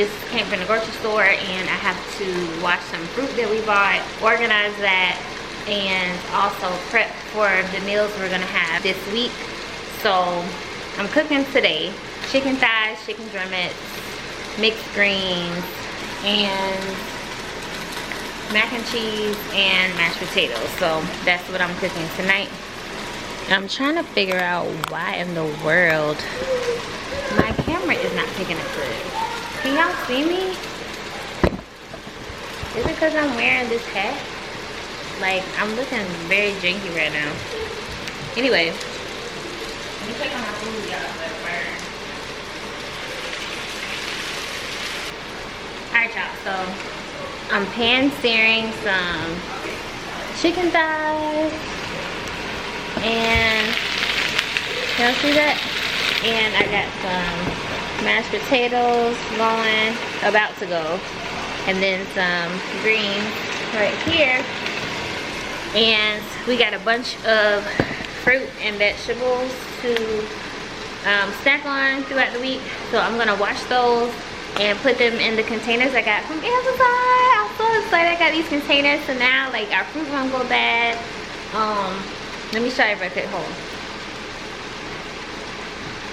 just came from the grocery store, and I have to wash some fruit that we bought, organize that, and also prep for the meals we're gonna have this week. So I'm cooking today chicken thighs, chicken drumettes, mixed greens, and mac and cheese and mashed potatoes. So that's what I'm cooking tonight. I'm trying to figure out why in the world my camera is not picking up good. Can y'all see me? Is it because I'm wearing this hat? Like, I'm looking very janky right now. Anyway, let me check on my food, y'all. Alright, y'all, so I'm pan searing some chicken thighs, and y'all see that? And I got some mashed potatoes going, about to go, and then some greens right here. And we got a bunch of fruit and vegetables to snack on throughout the week. So I'm gonna wash those and put them in the containers I got from Amazon. I'm so excited I got these containers, so now like our fruit won't go bad. Let me show you real quick, hold on.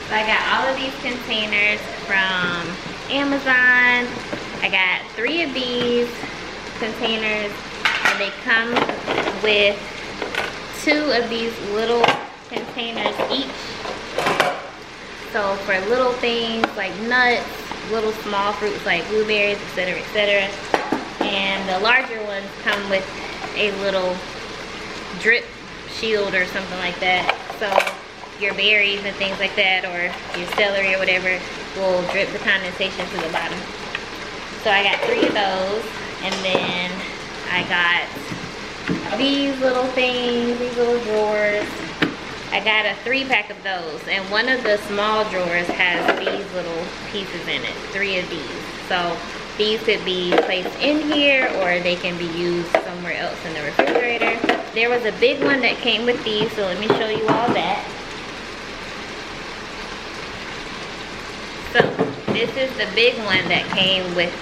So I got all of these containers from Amazon. I got 3 of these containers, and they come with 2 of these little containers each. So for little things like nuts, little small fruits like blueberries, etc., etc. And the larger ones come with a little drip shield or something like that. So your berries and things like that, or your celery or whatever, will drip the condensation to the bottom. So I got 3 of those, and then I got these little things, these little drawers. I got a 3-pack of those, and one of the small drawers has these little pieces in it, 3 of these. So these could be placed in here, or they can be used somewhere else in the refrigerator. There was a big one that came with these, so let me show you all that. So this is the big one that came with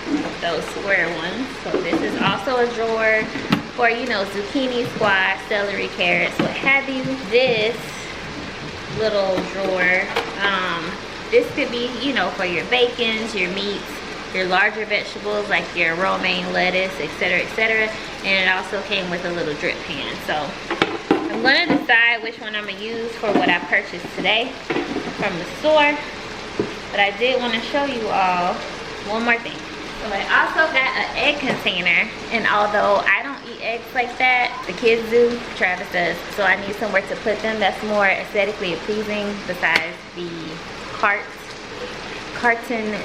those square ones. So this is also a drawer for, you know, zucchini, squash, celery, carrots, what have you. This little drawer, this could be, you know, for your bacons, your meats, your larger vegetables like your romaine lettuce, etc., etc. And it also came with a little drip pan. So I'm going to decide which one I'm going to use for what I purchased today from the store. But I did want to show you all one more thing. So I also got an egg container, and although I don't eat eggs like that, the kids do, Travis does, so I need somewhere to put them that's more aesthetically pleasing besides the carton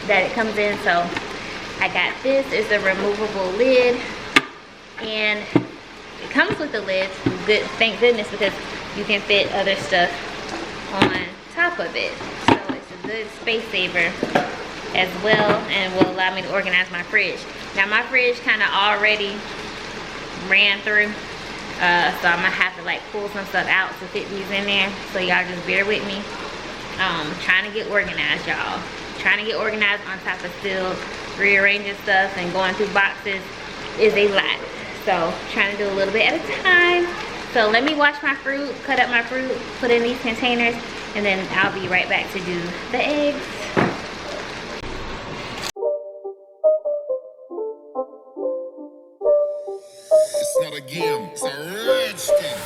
that it comes in. So I got this. It's a removable lid, and it comes with the lid. Good, thank goodness, because you can fit other stuff on top of it. So it's a good space saver as well, and will allow me to organize my fridge. Now my fridge kind of already ran through, so I'm gonna have to like pull some stuff out to fit these in there. So y'all just bear with me. Trying to get organized, y'all. Trying to get organized on top of still rearranging stuff and going through boxes is a lot. So trying to do a little bit at a time. So let me wash my fruit, cut up my fruit, put in these containers, and then I'll be right back to do the eggs. It's not a game, it's a rich thing.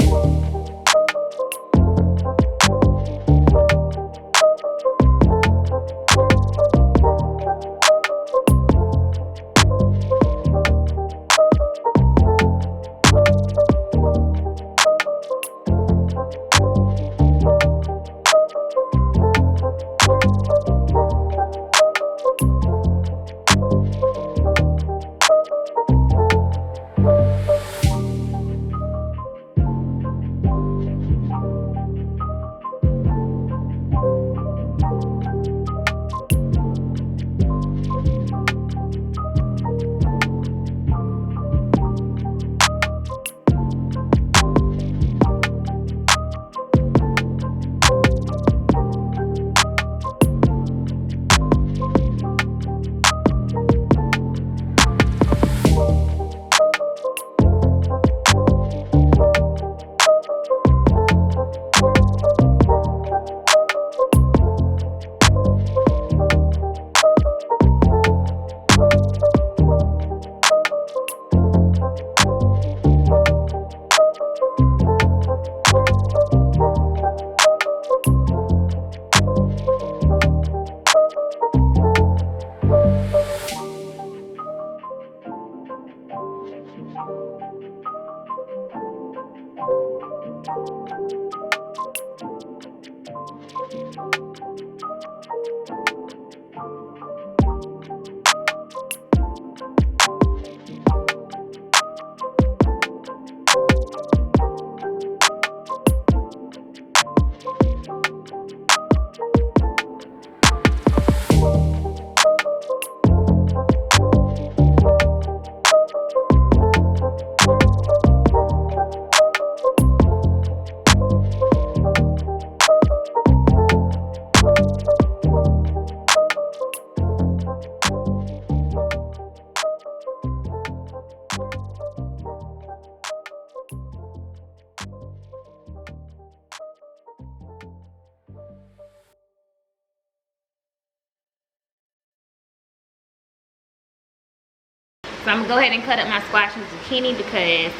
So I'm gonna go ahead and cut up my squash and zucchini because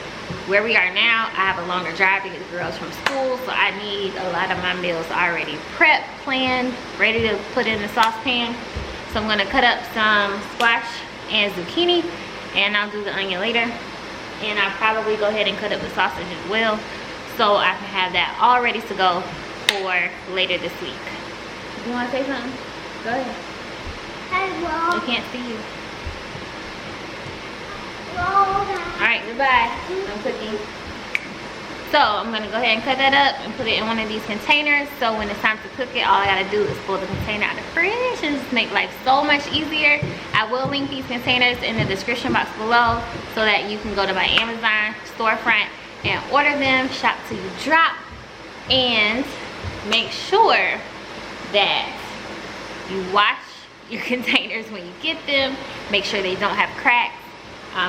where we are now, I have a longer drive to get the girls from school, so I need a lot of my meals already prepped, planned, ready to put in the saucepan. So I'm gonna cut up some squash and zucchini, and I'll do the onion later. And I'll probably go ahead and cut up the sausage as well, so I can have that all ready to go for later this week. You wanna say something? Go ahead. Hello. I can't see you. Alright, goodbye. I'm cooking. So I'm gonna go ahead and cut that up and put it in one of these containers, so when it's time to cook it, all I gotta do is pull the container out of the fridge and just make life so much easier. I will link these containers in the description box below so that you can go to my Amazon storefront and order them, shop till you drop, and make sure that you wash your containers when you get them. Make sure they don't have cracks.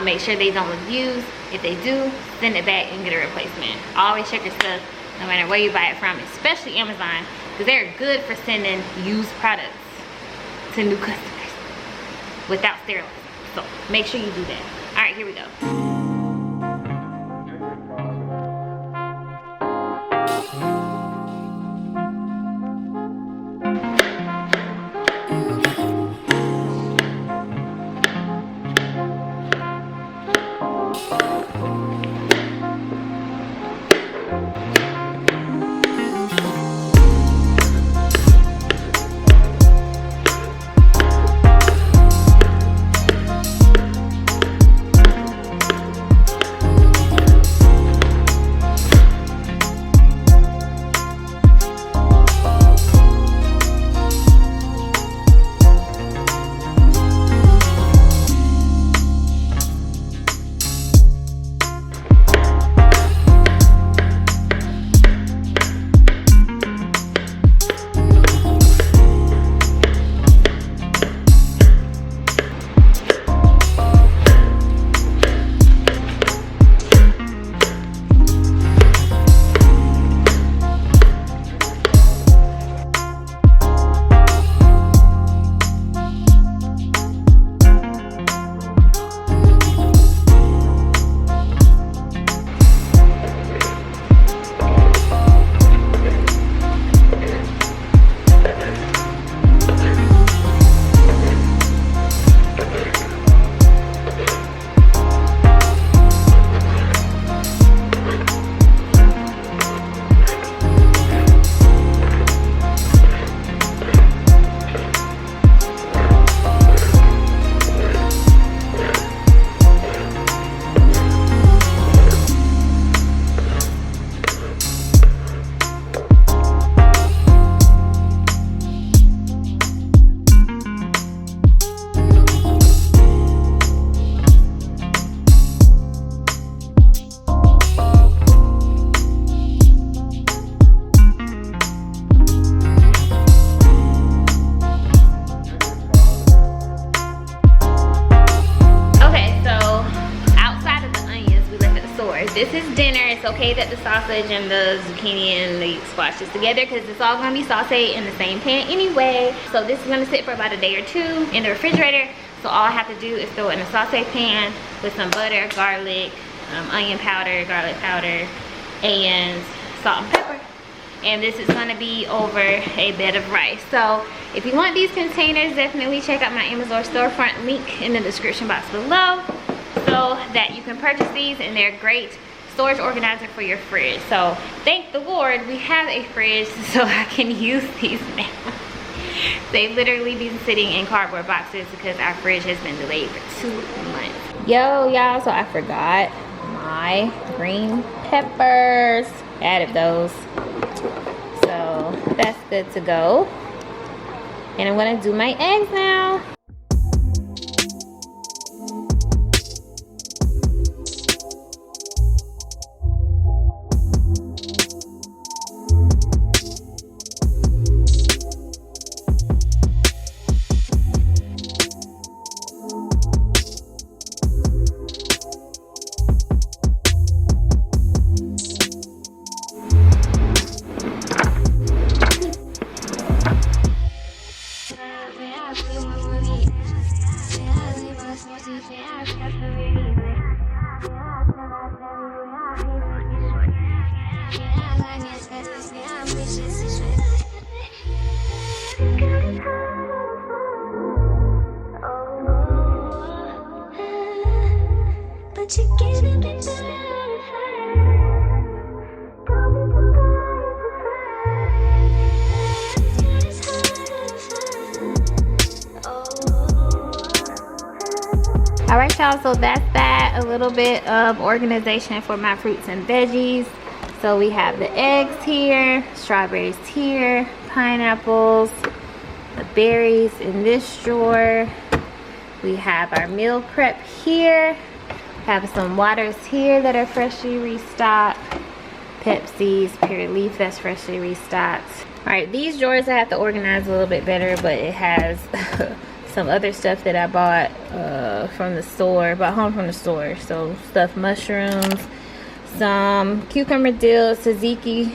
Make sure they don't look used. If they do, send it back and get a replacement. Always check your stuff no matter where you buy it from, especially Amazon, because they're good for sending used products to new customers without sterilizing. So make sure you do that. All right, here we go. This is dinner. It's okay that the sausage and the zucchini and the squash is together because it's all gonna be sauteed in the same pan anyway. So this is gonna sit for about a day or two in the refrigerator. So all I have to do is throw it in a saute pan with some butter, garlic, onion powder, garlic powder, and salt and pepper. And this is gonna be over a bed of rice. So if you want these containers, definitely check out my Amazon storefront link in the description box below so that you can purchase these, and they're great storage organizer for your fridge. So thank the Lord we have a fridge so I can use these now. They've literally been sitting in cardboard boxes because our fridge has been delayed for 2 months. Yo, y'all, so I forgot my green peppers. Added those. So that's good to go. And I'm gonna do my eggs now. But you get a bit All right, y'all, so that's that. A little bit of organization for my fruits and veggies. So we have the eggs here, strawberries here, pineapples, the berries in this drawer. We have our meal prep here. Have some waters here that are freshly restocked. Pepsi's, Pure Leaf that's freshly restocked. All right, these drawers I have to organize a little bit better, but it has some other stuff that I bought from the store, bought home from the store. So stuffed mushrooms, some cucumber dill tzatziki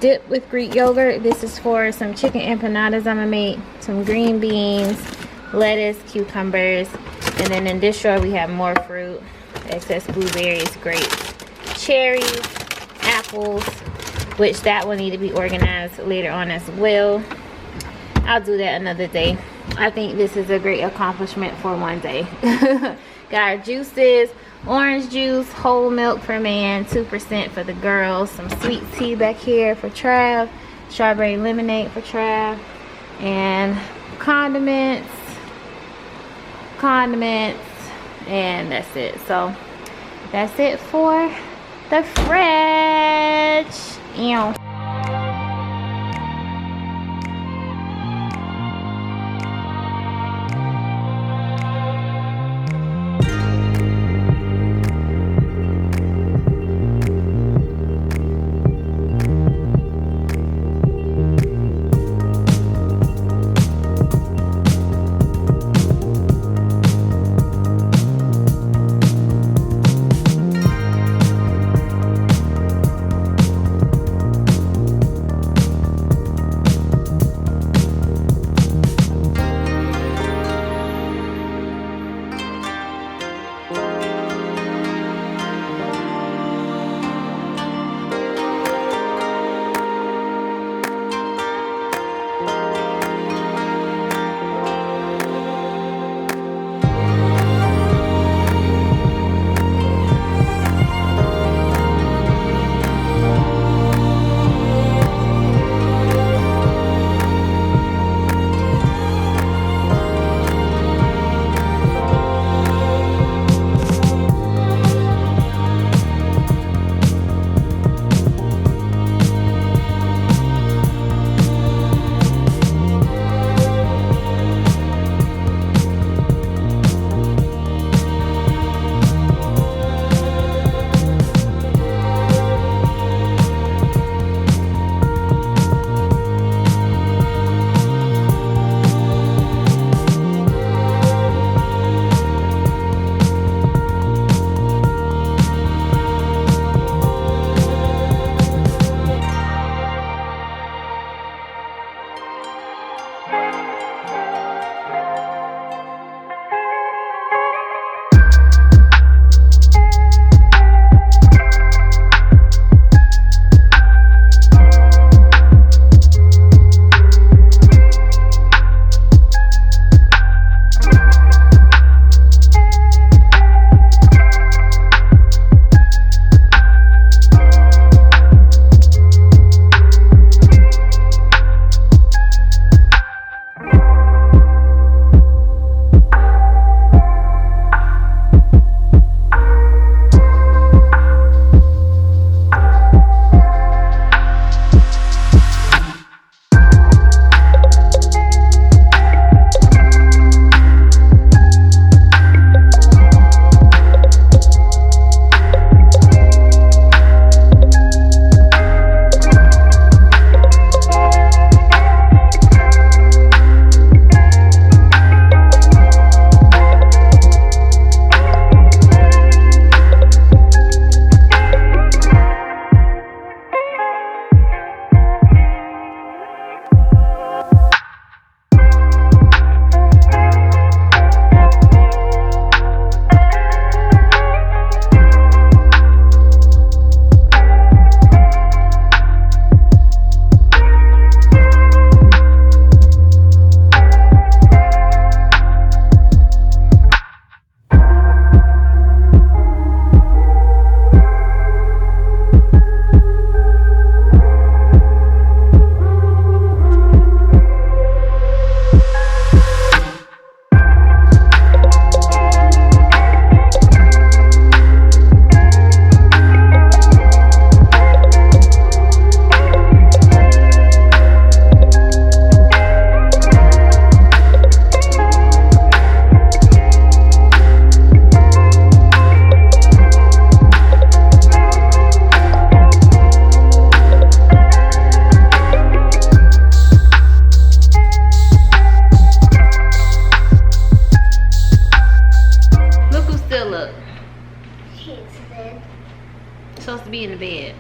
dip with Greek yogurt. This is for some chicken empanadas I'm gonna make, some green beans, lettuce, cucumbers, and then in this drawer we have more fruit, excess blueberries, grapes, cherries, apples, which that will need to be organized later on as well. I'll do that another day. I think this is a great accomplishment for one day. Got our juices, orange juice, whole milk for man, 2% for the girls, some sweet tea back here for Trav, strawberry lemonade for Trav, and condiments, and that's it. So that's it for the fridge. Ew. supposed to be in the bed?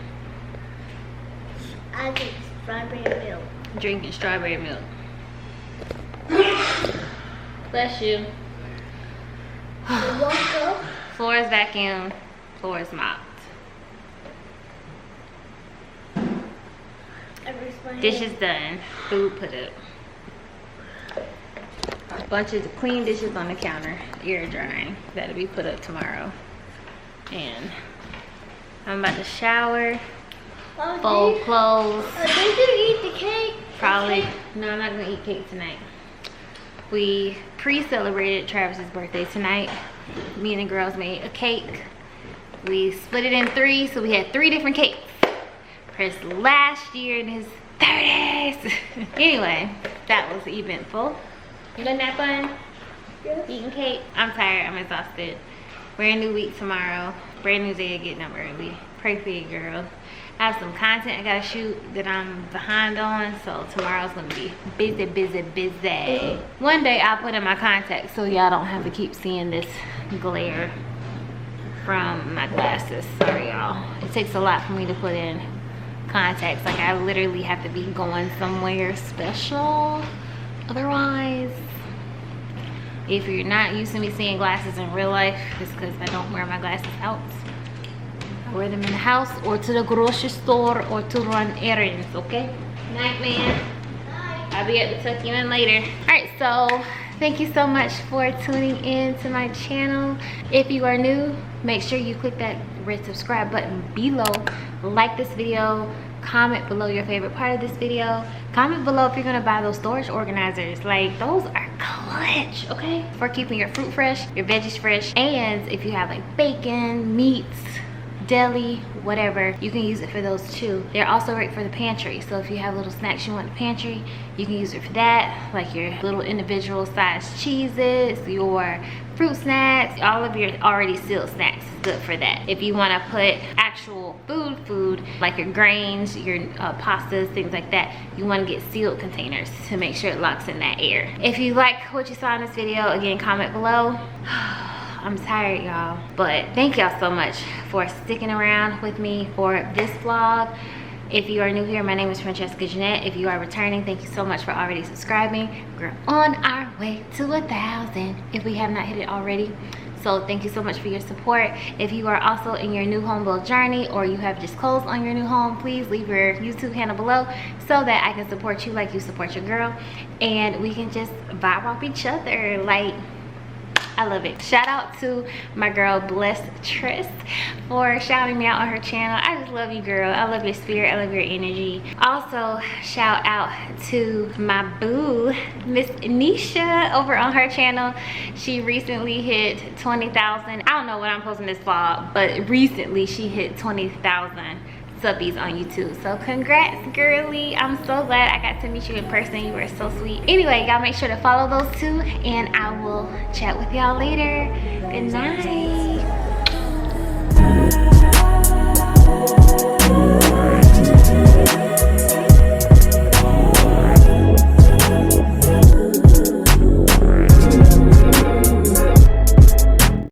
I drink strawberry milk. Drinking strawberry milk. Bless you. Floor is vacuumed. Floor is mopped. Dishes done. Food put up. A bunch of clean dishes on the counter. Air drying. That'll be put up tomorrow. And I'm about to shower. Fold clothes. Did you eat the cake? Probably. The cake? No, I'm not gonna eat cake tonight. We pre-celebrated Travis's birthday tonight. Me and the girls made a cake. We split it in 3, so we had 3 different cakes. Chris last year in his 30s. Anyway, that was eventful. Wasn't that fun? Yes. Eating cake. I'm tired, I'm exhausted. Brand new week tomorrow. Brand new day of getting up early. Pray for you, girl. I have some content I gotta shoot that I'm behind on, so tomorrow's gonna be busy, busy, busy. One day I'll put in my contacts so y'all don't have to keep seeing this glare from my glasses. Sorry, y'all. It takes a lot for me to put in contacts. Like, I literally have to be going somewhere special. Otherwise, if you're not used to me seeing glasses in real life, it's because I don't wear my glasses out. I wear them in the house or to the grocery store or to run errands, okay? Night, man. I'll be able to tuck you in later. All right, so thank you so much for tuning in to my channel. If you are new, make sure you click that red subscribe button below. Like this video. Comment below your favorite part of this video. Comment below if you're gonna buy those storage organizers. Like, those are clutch, okay? For keeping your fruit fresh, your veggies fresh, and if you have like bacon, meats, deli, whatever, you can use it for those too. They're also great for the pantry, so if you have little snacks you want in the pantry, you can use it for that, like your little individual sized cheeses, your fruit snacks, all of your already sealed snacks is good for that. If you want to put actual food like your grains, your pastas, things like that, you want to get sealed containers to make sure it locks in that air. If you like what you saw in this video, again, comment below. I'm tired, y'all, but thank y'all so much for sticking around with me for this vlog. If you are new here, my name is Francesca Jeanette. If you are returning, thank you so much for already subscribing. We're on our way to 1,000 if we have not hit it already. So thank you so much for your support. If you are also in your new home build journey or you have just closed on your new home, please leave your YouTube handle below so that I can support you like you support your girl, and we can just vibe off each other. Like, I love it. Shout out to my girl Blessed Triss for shouting me out on her channel. I just love you, girl. I love your spirit. I love your energy. Also, shout out to my boo, Miss Nisha, over on her channel. She recently hit 20,000. I don't know when I'm posting this vlog, but recently she hit 20,000 subbies on YouTube. So congrats, girly. I'm so glad I got to meet you in person. You were so sweet. Anyway, y'all make sure to follow those two, and I will chat with y'all later. Good night.